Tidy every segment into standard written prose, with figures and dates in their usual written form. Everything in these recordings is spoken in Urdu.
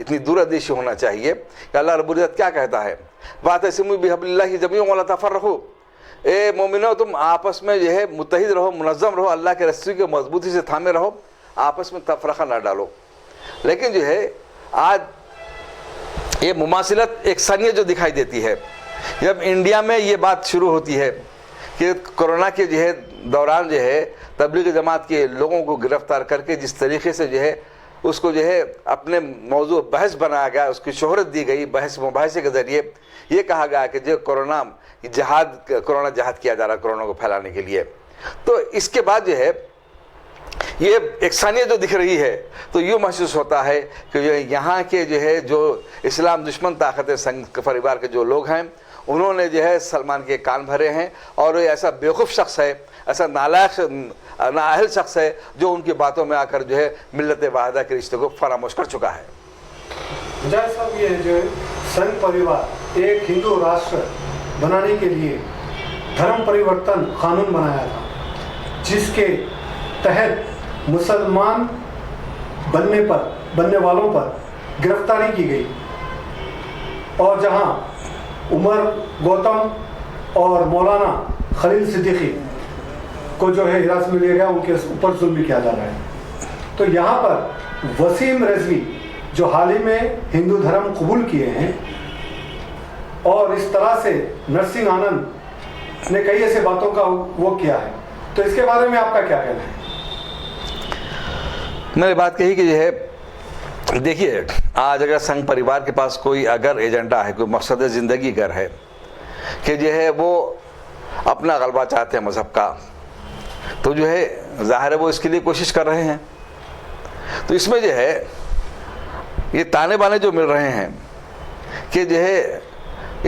اتنی دوردیشی ہونا چاہیے کہ اللہ رب العزت کیا کہتا ہے، وَاعْتَصِمُوا بِحَبْلِ اللَّهِ جَمِيعًا وَلَا تَفَرَّقُوا، اے مومنو تم آپس میں جو ہے متحد رہو، منظم رہو، اللہ کے رسی کو مضبوطی سے تھامے رہو، آپس میں تفرقہ نہ ڈالو۔ لیکن جو ہے آج یہ مماثلت یکسانیت جو دکھائی دیتی ہے، جب انڈیا میں یہ بات شروع ہوتی ہے کہ کرونا کے جو ہے دوران جو ہے تبلیغ جماعت کے لوگوں کو گرفتار کر کے جس طریقے سے جو ہے اس کو جو ہے اپنے موضوع بحث بنایا گیا، اس کی شہرت دی گئی بحث مباحثے کے ذریعے، یہ کہا گیا کہ جو کرونا جہاد کیا جا رہا ہے کرونا کو پھیلانے کے لیے، تو اس کے بعد جو ہے یہ یکسانیت جو دکھ رہی ہے تو یوں محسوس ہوتا ہے کہ جو یہاں کے جو ہے جو اسلام دشمن طاقت سنگ پریوار کے جو لوگ ہیں انہوں نے جو ہے سلمان کے کان بھرے ہیں، اور یہ ایسا بیوقوف شخص ہے، ایسا نالائق نااہل شخص ہے جو ان کی باتوں میں آ کر جو ہے ملت واحدہ کے رشتے کو فراموش کر چکا ہے۔ مجاہد صاحب، یہ جو سنگ پریوار ایک ہندو راشٹر بنانے کے لیے دھرم پریورتن قانون بنایا تھا، جس کے تحت مسلمان بننے والوں پر گرفتاری کی گئی، اور جہاں عمر گوتم اور مولانا خلیل صدیقی کو جو ہے حراست میں لیا گیا، ان کے اوپر ظلم بھی کیا جا رہا ہے۔ تو یہاں پر وسیم رضوی جو حال ہی میں ہندو دھرم قبول کیے ہیں، اور اس طرح سے نرسنگ آنند نے کئی ایسے باتوں کا وہ کیا ہے، تو اس کے بارے میں آپ کا کیا کہنا ہے؟ میں نے بات کہی کہ جو ہے دیکھیے آج اگر سنگ پریوار کے پاس کوئی اگر ایجنڈا ہے، کوئی مقصد زندگی اگر ہے کہ جو ہے وہ اپنا غلبہ چاہتے ہیں مذہب کا، تو جو ہے ظاہر ہے وہ اس کے لیے کوشش کر رہے ہیں۔ تو اس میں جو ہے یہ تانے بانے جو مل رہے ہیں کہ جو ہے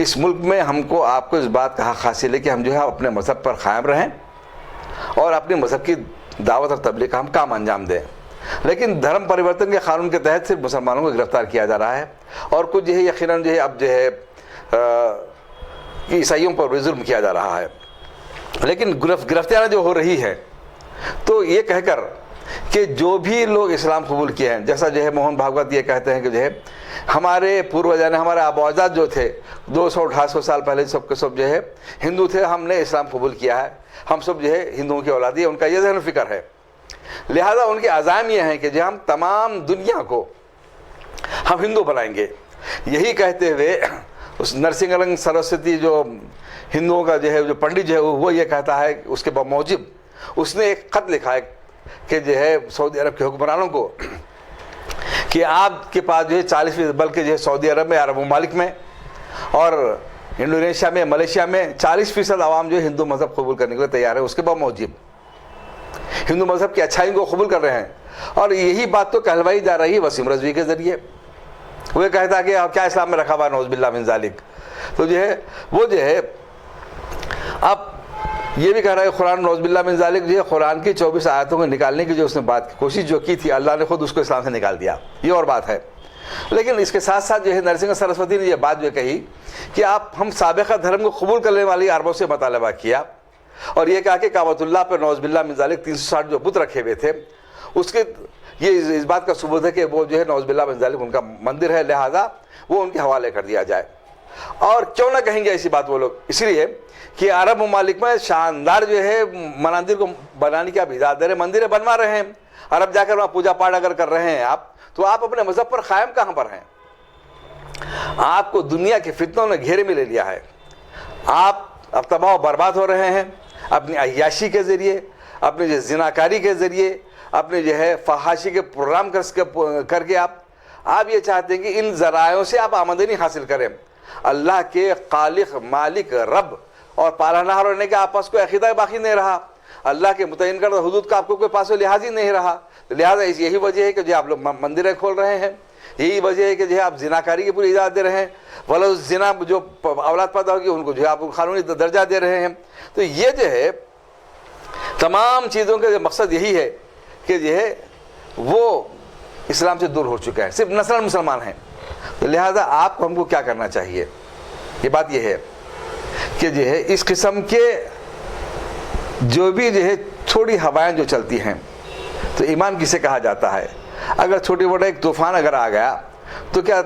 اس ملک میں ہم کو آپ کو اس بات کا حق حاصل ہے کہ ہم جو ہے اپنے مذہب پر قائم رہیں اور اپنے مذہب کی دعوت اور تبلیغ کا ہم کام انجام دیں، لیکن دھرم پریورتن کے قانون کے تحت صرف مسلمانوں کو گرفتار کیا جا رہا ہے، اور کچھ جو ہے یقیناً جو ہے اب جو ہے عیسائیوں پر بھی ظلم کیا جا رہا ہے۔ لیکن گرفتیاں جو ہو رہی ہے تو یہ کہہ کر کہ جو بھی لوگ اسلام قبول کیے ہیں، جیسا جو ہے موہن بھاگوت یہ کہتے ہیں کہ جو ہے ہمارے پوروجان ہمارے آبا و اجداد جو تھے 200-250 سال پہلے سب کے سب جو ہے ہندو تھے، ہم نے اسلام قبول کیا ہے، ہم سب جو ہے ہندوؤں کی اولادی ہے، ان کا یہ ذہن و فکر ہے، لہذا ان کے عزائم یہ ہیں کہ جو ہم تمام دنیا کو ہم ہندو بنائیں گے۔ یہی کہتے ہوئے اس نرسنگ سرسوتی جو ہندوؤں کا جو ہے جو پنڈت جو ہے وہ یہ کہتا ہے، اس کے موجب اس نے ایک خط لکھا ہے کہ جو ہے سعودی عرب کے حکمرانوں کو کہ آپ کے پاس جو ہے 40%، بلکہ جو ہے سعودی عرب میں، عرب ممالک میں اور انڈونیشیا میں، ملیشیا میں 40% عوام جو ہے ہندو مذہب قبول کرنے کے لیے تیار ہے، اس کے باوجود ہندو مذہب کی اچھائی کو قبول کر رہے ہیں، اور یہی بات تو کہلوائی جا رہی ہے وسیم رضوی کے ذریعے۔ وہ یہ کہتا ہے کہ آپ کیا اسلام میں رکھا ہوا نعوذ باللہ من ذالک، تو جو ہے وہ جو ہے اب یہ بھی کہہ رہا ہے قرآن نعوذ باللہ من ذالک جو ہے قرآن کی 24 آیتوں کو نکالنے کی جو اس نے بات کی کوشش جو کی تھی، اللہ نے خود اس کو اسلام سے نکال دیا، یہ اور بات ہے۔ لیکن اس کے ساتھ ساتھ جو ہے نرسنگ سرسوتی نے یہ بات جو کہی کہ ہم سابقہ دھرم کو قبول کرنے والی عربوں سے مطالبہ کیا، اور یہ کہا کہ کعبۃ اللہ پر نعوذ باللہ من ذالک 360 جو بت رکھے ہوئے تھے، اس کے یہ اس بات کا ثبوت ہے کہ وہ جو ہے نعوذ باللہ من ذالک ان کا مندر ہے، لہذا وہ ان کے حوالے کر دیا جائے۔ اور کیوں نہ کہیں گے ایسی بات وہ لوگ، اس لیے کہ عرب ممالک میں شاندار جو ہے مندر کو بنانے کی آپ اجازت دے رہے ہیں، مندریں بنوا رہے ہیں، عرب جا کر وہاں پوجا پاٹ اگر کر رہے ہیں آپ، تو آپ اپنے مذہب پر قائم کہاں پر ہیں؟ آپ کو دنیا کے فتنوں نے گھیرے میں لے لیا ہے، آپ اب تباہ و برباد ہو رہے ہیں اپنی عیاشی کے ذریعے، اپنے جو زناکاری کے ذریعے، اپنے جو ہے فحاشی کے پروگرام کر کے آپ یہ چاہتے ہیں کہ ان ذرائعوں سے آپ آمدنی حاصل کریں، اللہ کے خالق مالک رب اور پالنہار ہونے کا آپ پاس کوئی عقیدہ باقی نہیں رہا، اللہ کے متعین کردہ حدود کا آپ کو کوئی پاس و لحاظ ہی نہیں رہا، لہٰذا یہی وجہ ہے کہ جو آپ لوگ مندریں کھول رہے ہیں، یہی وجہ ہے کہ جو ہے آپ زناکاری کی پوری اجازت دے رہے ہیں، ولو زنا جو اولاد پیدا ہوگی ان کو جو ہے آپ قانونی درجہ دے رہے ہیں۔ تو یہ جو ہے تمام چیزوں کا مقصد یہی ہے کہ جو ہے وہ اسلام سے دور ہو چکا ہے، صرف نسل مسلمان ہیں۔ تو لہٰذا آپ کو ہم کو کیا کرنا چاہیے؟ یہ بات یہ ہے کہ جو ہے اس قسم کے جو بھی جو ہے چھوٹی ہوائیں جو چلتی ہیں، تو ایمان کسے کہا جاتا ہے؟ اگر چھوٹی موٹا ایک طوفان اگر آ گیا تو کیا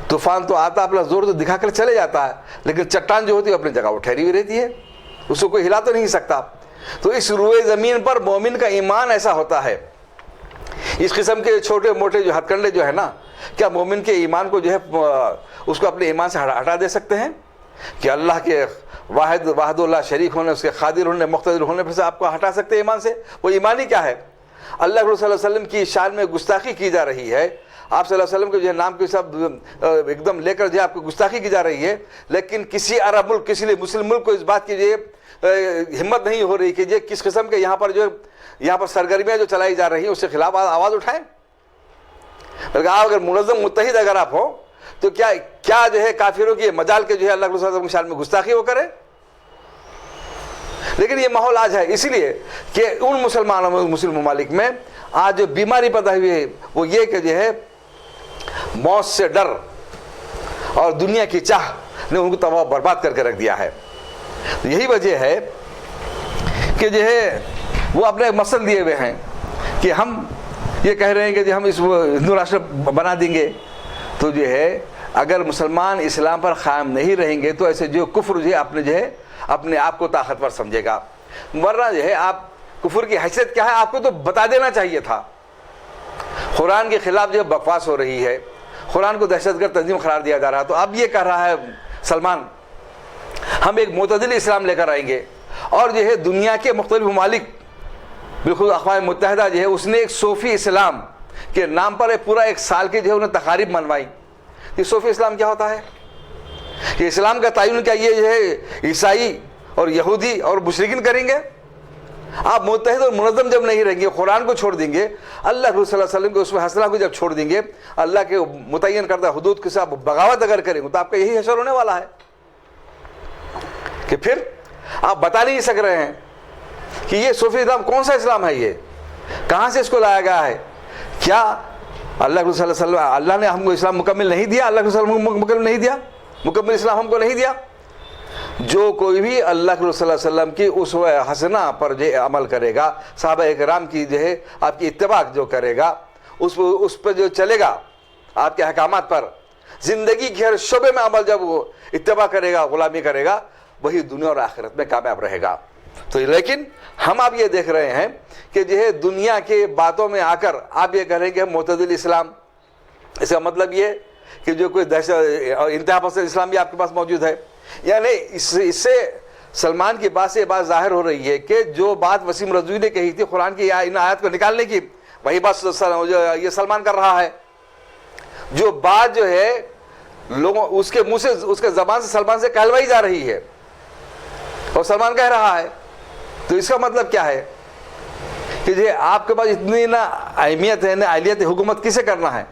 طوفان تو آتا اپنا زور تو دکھا کر چلے جاتا ہے، لیکن چٹان جو ہوتی ہے اپنی جگہ وہ ٹھہری ہوئی رہتی ہے، اس کو کوئی ہلا تو نہیں سکتا۔ تو اس روئے زمین پر مومن کا ایمان ایسا ہوتا ہے۔ اس قسم کے چھوٹے موٹے جو ہتھ کنڈے جو ہے نا، کیا مومن کے ایمان کو جو ہے اس کو اپنے ایمان سے ہٹا دے سکتے ہیں؟ کہ اللہ کے واحد اللہ شریک ہونے، اس کے قادر ہونے، مقتدر ہونے پر سے آپ کو ہٹا سکتے ہیں ایمان سے؟ وہ ایمان ہی کیا ہے؟ اللہ کے رسول صلی اللہ علیہ وسلم کی شان میں گستاخی کی جا رہی ہے، آپ صلی اللہ علیہ وسلم کے جو ہے نام کے سب ایک دم لے کر جو ہے آپ کو گستاخی کی جا رہی ہے، لیکن کسی عرب ملک، کسی مسلم ملک کو اس بات کی جو ہمت نہیں ہو رہی کہ یہ کس قسم کے یہاں پر سرگرمیاں جو چلائی جا رہی ہیں اس کے خلاف آواز اٹھائیں۔ بلکہ آپ اگر منظم متحد اگر آپ ہو تو کیا جو ہے کافروں کی مجال کے جو ہے اللہ کے رسول صلی اللہ علیہ وسلم کی شان میں گستاخی وہ کرے؟ لیکن یہ ماحول آج ہے، اسی لیے کہ ان مسلم ممالک میں آج جو بیماری پیدا ہوئی ہے وہ یہ کہ جو ہے موت سے ڈر اور دنیا کی چاہ نے ان کو تباہ برباد کر کے رکھ دیا ہے۔ یہی وجہ ہے کہ جو ہے وہ اپنے مقصد لیے ہوئے ہیں کہ ہم یہ کہہ رہے ہیں کہ ہم اس ہندو راشٹر بنا دیں گے، تو جو ہے اگر مسلمان اسلام پر قائم نہیں رہیں گے تو ایسے جو کفر جو ہے اپنے آپ کو طاقتور سمجھے گا، ورنہ جو ہے آپ کفر کی حیثیت کیا ہے آپ کو تو بتا دینا چاہیے تھا۔ قرآن کے خلاف جو بکواس ہو رہی ہے، قرآن کو دہشت گرد تنظیم قرار دیا جا رہا ہے، تو اب یہ کہہ رہا ہے سلمان ہم ایک معتدل اسلام لے کر آئیں گے، اور جو ہے دنیا کے مختلف ممالک بالخصوص اقوام متحدہ جو ہے اس نے ایک صوفی اسلام کے نام پر پورا ایک سال کی جو ہے انہیں تقاریب منوائی۔ یہ صوفی اسلام کیا ہوتا ہے؟ کہ اسلام کا تعین کیا یہ جو ہے عیسائی اور یہودی اور مشرکین کریں گے؟ آپ متحد اور منظم جب نہیں رہیں گے، قرآن کو چھوڑ دیں گے، اللہ کے صلی اللہ علیہ وسلم کے اس میں حسنہ کو جب چھوڑ دیں گے، اللہ کے متعین کردہ حدود کے ساتھ بغاوت اگر کریں گے تو آپ کا یہی حشر ہونے والا ہے کہ پھر آپ بتا نہیں سک رہے ہیں کہ یہ صوفی اسلام کون سا اسلام ہے، یہ کہاں سے اس کو لایا گیا ہے؟ کیا اللہ کے صلی اللہ علیہ وسلم اللہ نے ہم کو اسلام مکمل نہیں دیا؟ اللہ کے صلی اللہ علیہ وسلم مکمل نہیں دیا، مکمل اسلام ہم کو نہیں دیا؟ جو کوئی بھی اللہ کے صلی اللہ علیہ وسلم کی اسوہ حسنہ پر جو عمل کرے گا، صحابہ کرام کی جو ہے آپ کی اتباع جو کرے گا، اس پہ جو چلے گا، آپ کے احکامات پر زندگی کے ہر شعبے میں عمل جب وہ اتباع کرے گا، غلامی کرے گا، وہی دنیا اور آخرت میں کامیاب رہے گا۔ تو لیکن ہم آپ یہ دیکھ رہے ہیں کہ جو ہے دنیا کے باتوں میں آ کر آپ یہ کہہ رہے ہیں کہ ہم معتدل اسلام، اس کا مطلب یہ کہ جو کوئی دہشت اور انتہا پسند اسلام بھی آپ کے پاس موجود ہے۔ یعنی اس سے سلمان کی بات سے یہ بات ظاہر ہو رہی ہے کہ جو بات وسیم رضوی نے کہی تھی قرآن کی ان آیات کو نکالنے کی، وہی بات یہ سلمان کر رہا ہے۔ جو بات جو ہے لوگوں اس کے منہ سے، اس کے زبان سے سلمان سے کہلوائی جا رہی ہے اور سلمان کہہ رہا ہے، تو اس کا مطلب کیا ہے کہ جو آپ کے پاس اتنی نہ اہمیت ہے نہ اہلیت ہے، حکومت کسے کرنا ہے؟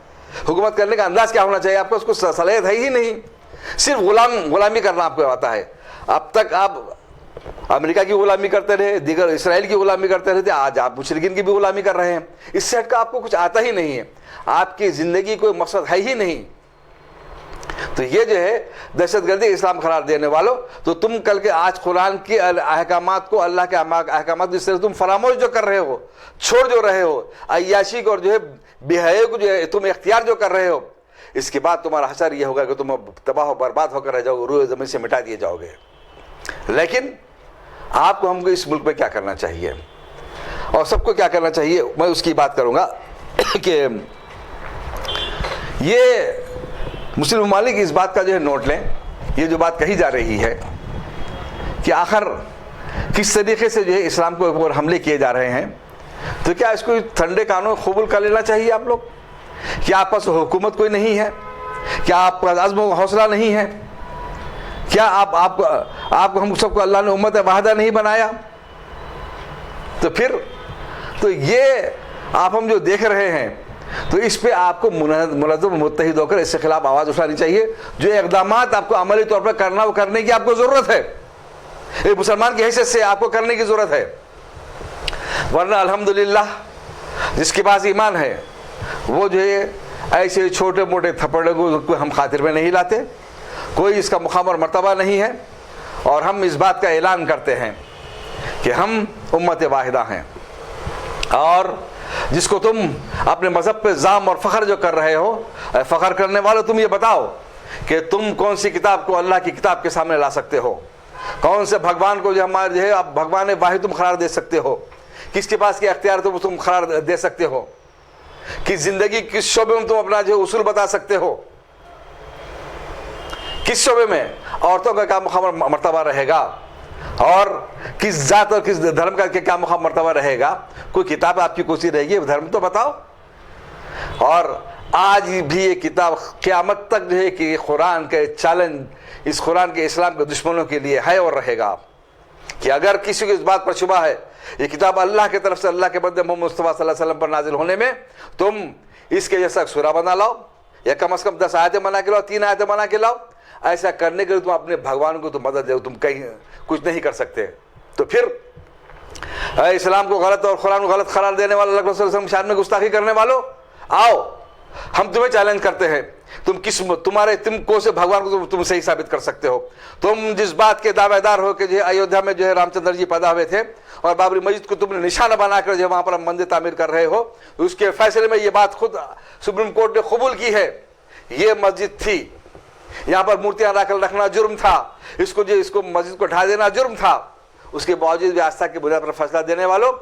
حکومت کرنے کا انداز کیا ہونا چاہیے آپ کو؟ اس کو صلاحیت ہے ہی نہیں، صرف غلامی کرنا آپ کو آتا ہے۔ اب تک آپ امریکہ کی غلامی کرتے رہے، دیگر اسرائیل کی غلامی کرتے رہتے، آج آپ مشرکین کی بھی غلامی کر رہے ہیں۔ اس سے ہٹ کر آپ کو کچھ آتا ہی نہیں ہے، آپ کی زندگی کوئی مقصد ہے ہی نہیں۔ تو یہ جو ہے دہشت گردی اسلام قرار دینے والوں، تو تم کل کے آج قرآن کے احکامات کو، اللہ کے احکامات جس طرح تم فراموش جو کر رہے ہو، چھوڑ جو رہے ہو، عیاشی کو اور جو ہے بے حیائی کو جو ہے تم اختیار جو کر رہے ہو، اس کے بعد تمہارا حشر یہ ہوگا کہ تم تباہ و برباد ہو کر رہ جاؤ گے، روئے زمین سے مٹا دیے جاؤ گے۔ لیکن آپ کو ہم کو اس ملک میں کیا کرنا چاہیے اور سب کو کیا کرنا چاہیے، میں اس کی بات کروں گا کہ یہ مسلم ممالک اس بات کا جو ہے نوٹ لیں، یہ جو بات کہی جا رہی ہے کہ آخر کس طریقے سے جو ہے اسلام کو اوپر حملے کیے جا رہے ہیں، تو کیا اس کو ٹھنڈے کانوں قبول کر لینا چاہیے آپ لوگ؟ کیا آپ پاس حکومت کوئی نہیں ہے؟ کیا آپ کا عزم و حوصلہ نہیں ہے؟ کیا آپ کو ہم سب کو اللہ نے امت واحدہ نہیں بنایا؟ تو پھر تو یہ آپ ہم جو دیکھ رہے ہیں، تو اس پہ آپ کو منظم متحد ہو کر اس کے خلاف آواز اٹھانی چاہیے۔ جو اقدامات آپ کو عملی طور پر کرنا وہ کرنے کی آپ کو ضرورت ہے، ایک مسلمان کی حیثیت سے آپ کو کرنے کی ضرورت ہے، ورنہ الحمدللہ جس کے پاس ایمان ہے وہ جو ہے ایسے چھوٹے موٹے تھپڑے کو ہم خاطر میں نہیں لاتے، کوئی اس کا مقام اور مرتبہ نہیں ہے، اور ہم اس بات کا اعلان کرتے ہیں کہ ہم امت واحدہ ہیں، اور جس کو تم اپنے مذہب پہ زام اور فخر جو کر رہے ہو، فخر کرنے والوں تم یہ بتاؤ کہ تم کون سی کتاب کو اللہ کی کتاب کے سامنے لا سکتے ہو؟ کون سے بھگوان کو جو ہمارے جو ہے اب بھگوان واحد تم قرار دے سکتے ہو؟ کس کے پاس کیا اختیار تم قرار دے سکتے ہو؟ کس زندگی کس شعبے میں تم اپنا جو اصول بتا سکتے ہو؟ کس شعبے میں عورتوں کا کیا مقام مرتبہ رہے گا، اور کس ذات اور کس دھرم کا کیا مقام مرتبہ رہے گا؟ کوئی کتاب آپ کی کوسی رہے گی دھرم تو بتاؤ۔ اور آج بھی یہ کتاب قیامت تک جو ہے کہ قرآن کا چیلنج اس قرآن کے اسلام کے دشمنوں کے لیے ہے اور رہے گا کہ اگر کسی کو اس بات پر شبہ ہے یہ کتاب اللہ کی طرف سے اللہ کے بندے محمد مصطفیٰ صلی اللہ علیہ وسلم پر نازل ہونے میں، تم اس کے جیسا سورہ بنا لاؤ یا کم از کم 10 آیتیں بنا کے لاؤ، 3 آیتیں بنا کے لاؤ۔ ایسا کرنے کے لیے تم اپنے بھگوان کو تم مدد دو، تم کہیں کچھ نہیں کر سکتے۔ تو پھر اسلام کو غلط اور قرآن کو غلط قرار دینے والے، اللہ کے رسول صلی اللہ علیہ وسلم کی شان میں گستاخی کرنے والوں، آؤ ہم تمہیں چیلنج کرتے ہیں، تم کون سے بھگوان کو تم صحیح ثابت کر سکتے ہو؟ تم جس بات کے دعوے دار ہو کہ جو ہے ایودھیا میں جو ہے رام چندر جی پیدا ہوئے تھے اور بابری مسجد کو تم نے نشانہ بنا کر جو وہاں پر مندر تعمیر کر رہے ہو، اس کے فیصلے میں یہ بات خود سپریم کورٹ نے قبول کی ہے، یہ مسجد تھی، یہاں پر مورتیاں رکھنا جرم تھا، اس کو مسجد کو ڈھا دینا جرم تھا، اس کے باوجود بھی آستھا کی بنیاد پر فیصلہ دینے والوں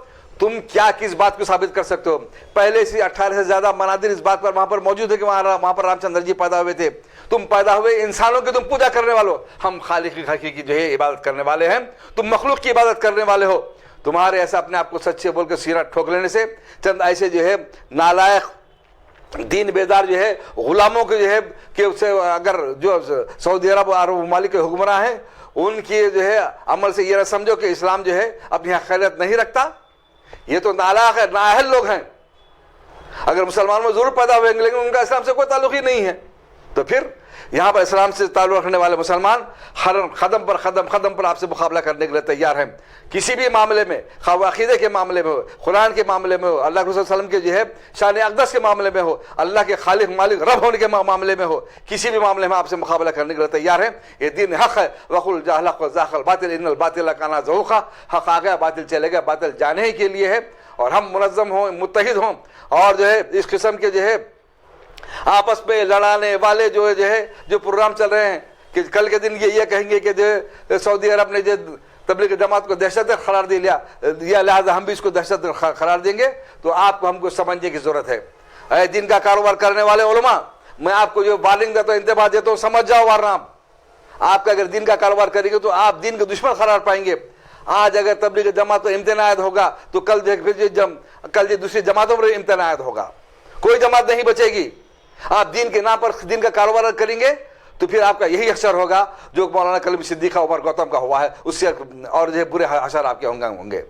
تم کیا کس بات کو ثابت کر سکتے ہو؟ پہلے سے 18 سے زیادہ منادر اس بات پر وہاں پر موجود ہے کہ وہاں پر رام چندر جی پیدا ہوئے تھے۔ تم پیدا ہوئے انسانوں کی تم پوجا کرنے والوں، ہم خالق حقیقی جو ہے عبادت کرنے والے ہیں، تم مخلوق کی عبادت کرنے والے ہو۔ تمہارے ایسا اپنے آپ کو سچے بول کے سینہ ٹھوک لینے سے چند ایسے جو ہے نالائق دین بیدار جو ہے غلاموں کے جو ہے کہ اسے اگر جو سعودی عرب اور ممالک کے حکمراں ہیں ان کی جو ہے عمل سے یہ نہ سمجھو کہ اسلام جو ہے اپنی حقیقت نہیں رکھتا، یہ تو نالاق ہے، نااہل لوگ ہیں۔ اگر مسلمانوں میں ضرور پیدا ہوئیں گے لیکن ان کا اسلام سے کوئی تعلق ہی نہیں ہے، تو پھر یہاں پر اسلام سے تعلق رکھنے والے مسلمان قدم پر آپ سے مقابلہ کرنے کے لیے تیار ہیں، کسی بھی معاملے میں، خواہ عقیدے کے معاملے میں ہو، قرآن کے معاملے میں ہو، اللہ کے رسول صلی اللہ علیہ وسلم کے جو ہے شان اقدس کے معاملے میں ہو، اللہ کے خالق مالک رب ہونے کے معاملے میں ہو، کسی بھی معاملے میں آپ سے مقابلہ کرنے کے لیے تیار ہیں۔ یہ دین حق ہے، وقل جاء الحق وزاق الباطل ان الباطل کان زہوقا، حق آ گیا باطل چلے گا، باطل جانے ہی کے لیے ہے۔ اور ہم منظم ہوں، متحد ہوں، اور جو ہے اس قسم کے جو ہے آپس میں لڑانے والے جو پروگرام چل رہے ہیں کہ کل کے دن یہ کہیں گے کہ جو سعودی عرب نے جو تبلیغ جماعت کو دہشت گرد قرار دے لیا، لہٰذا ہم بھی اس کو دہشت گرد قرار دیں گے، تو آپ کو ہم کو سمجھنے کی ضرورت ہے۔ اے دین کا کاروبار کرنے والے علماء، میں آپ کو جو وارننگ دیتا ہوں، انتباہ دیتا ہوں، سمجھ جاؤ، ورنہ آپ کا اگر دین کا کاروبار کریں گے تو آپ دین کے دشمن قرار پائیں گے۔ آج اگر تبلیغ جماعت پر امتناعات ہوگا تو کل دوسری جماعتوں پر امتناعات ہوگا، کوئی جماعت نہیں بچے گی۔ آپ دین کے نام پر دین کا کاروبار کریں گے تو پھر آپ کا یہی حشر ہوگا جو مولانا کلیم صدیقہ عمر گوتم کا ہوا ہے، اس سے اور جو ہے برے حشر آپ کے ہوں گے۔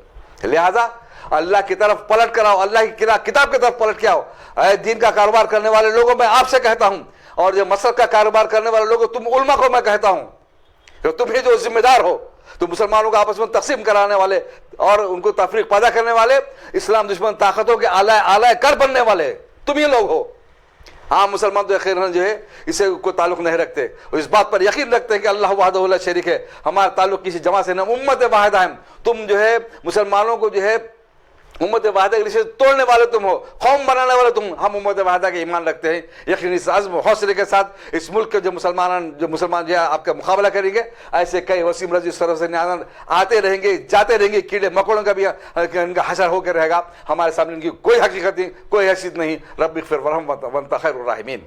لہذا اللہ کی طرف پلٹ کر آؤ، اللہ کی کتاب کی طرف پلٹ کے آؤ۔ اے دین کا کاروبار کرنے والے لوگوں میں آپ سے کہتا ہوں، اور جو مسلک کا کاروبار کرنے والے لوگوں تم علماء کو میں کہتا ہوں کہ تم ہی جو ذمہ دار ہو، تم مسلمانوں کو آپس میں تقسیم کرانے والے اور ان کو تفریق پیدا کرنے والے، اسلام دشمن طاقتوں کے آلائے کر بننے والے تم ہی لوگ ہو۔ عام مسلمان تو خیرن جو ہے اسے کوئی تعلق نہیں رکھتے، اور اس بات پر یقین رکھتے ہیں کہ اللہ وحدہ لا شریک ہے، ہمارا تعلق کسی جماعت سے نہ، امت واحدہ ہیں۔ تم جو ہے مسلمانوں کو جو ہے امت واحدہ کے لیے توڑنے والے تم ہو، قوم بنانے والے تم۔ ہم امت واحدہ کے ایمان رکھتے ہیں، یقین اس عزم و حوصلے کے ساتھ اس ملک کے جو مسلمان جو ہے آپ کا مقابلہ کریں گے۔ ایسے کئی وسیم رضی سرف سے آتے رہیں گے، جاتے رہیں گے، کیڑے مکوڑوں کا بھی ان کا حشر ہو کے رہے گا، ہمارے سامنے ان کی کوئی حقیقت نہیں، کوئی حیثیت نہیں۔ رب اغفر ورحم وانت خیر الراحمین۔